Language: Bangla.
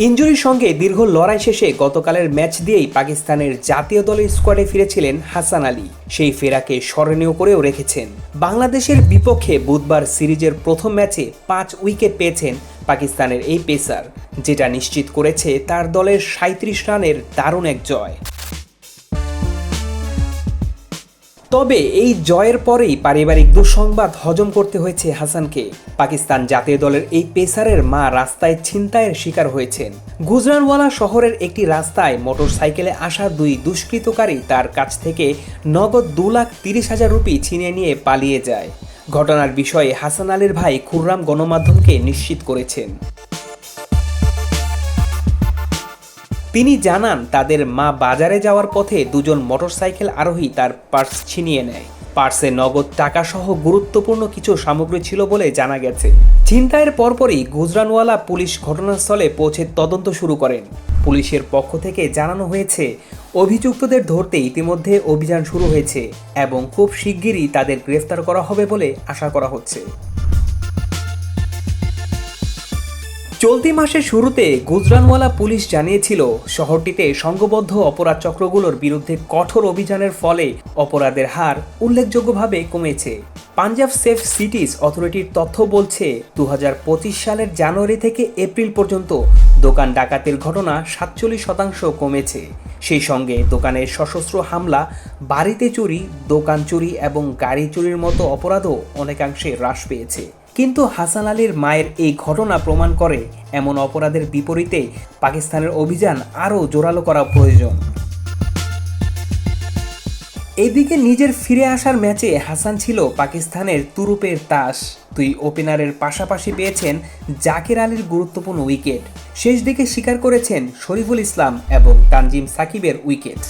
ইনজুরির সঙ্গে দীর্ঘ লড়াই শেষে গতকালের ম্যাচ দিয়েই পাকিস্তানের জাতীয় দলের স্কোয়াডে ফিরেছিলেন হাসান আলী। সেই ফেরাকে স্মরণীয় করেও রেখেছেন। বাংলাদেশের বিপক্ষে বুধবার সিরিজের প্রথম ম্যাচে 5 উইকেট পেয়েছেন পাকিস্তানের এই পেসার, যেটা নিশ্চিত করেছে তার দলের 37 রানের দারুণ এক জয়। তবে এই জয়ের পরেই পারিবারিক দুঃসংবাদ হজম করতে হয়েছে হাসানকে। পাকিস্তান জাতীয় দলের এই পেসারের মা রাস্তায় ছিনতাইয়ের শিকার হয়েছেন। গুজরানওয়ালা শহরের একটি রাস্তায় মোটরসাইকেলে আসা 2 দুষ্কৃতকারী তার কাছ থেকে নগদ 2,30,000 রুপি ছিনিয়ে নিয়ে পালিয়ে যায়। ঘটনার বিষয়ে হাসান আলীর ভাই খুররাম গণমাধ্যমকে নিশ্চিত করেছেন। তিনি জানান, তাদের মা বাজারে যাওয়ার পথে 2জন মোটরসাইকেল আরোহী তার পার্স ছিনিয়ে নেয়। পার্সে নগদ টাকা সহ গুরুত্বপূর্ণ কিছু সামগ্রী ছিল বলে জানা গেছে। ছিনতাইয়ের পরপরই গুজরানওয়ালা পুলিশ ঘটনাস্থলে পৌঁছে তদন্ত শুরু করেন। পুলিশের পক্ষ থেকে জানানো হয়েছে, অভিযুক্তদের ধরতে ইতিমধ্যে অভিযান শুরু হয়েছে এবং খুব শিগগিরই তাদের গ্রেফতার করা হবে বলে আশা করা হচ্ছে। চলতি মাসের শুরুতে গুজরানওয়ালা পুলিশ জানিয়েছিল, শহরটিতে সংঘবদ্ধ অপরাধ চক্রগুলোর বিরুদ্ধে কঠোর অভিযানের ফলে অপরাধের হার উল্লেখযোগ্যভাবে কমেছে। পাঞ্জাব সেফ সিটিজ অথরিটির তথ্য বলছে, 2025 সালের জানুয়ারি থেকে এপ্রিল পর্যন্ত দোকান ডাকাতির ঘটনা 47% কমেছে। সেই সঙ্গে দোকানের সশস্ত্র হামলা, বাড়িতে চুরি, দোকান চুরি এবং গাড়ি চুরির মতো অপরাধও অনেকাংশে হ্রাস পেয়েছে। কিন্তু হাসান আলীর মায়ের এই ঘটনা প্রমাণ করে, এমন অপরাধের বিপরীতে পাকিস্তানের অভিযান আরও জোরালো করা প্রয়োজন। এদিকে নিজের ফিরে আসার ম্যাচে হাসান ছিল পাকিস্তানের তুরুপের তাস। 2 ওপেনারের পাশাপাশি পেয়েছেন জাকির আলীর গুরুত্বপূর্ণ উইকেট। শেষ দিকে শিকার করেছেন শরীফুল ইসলাম এবং তানজিম সাকিবের উইকেট।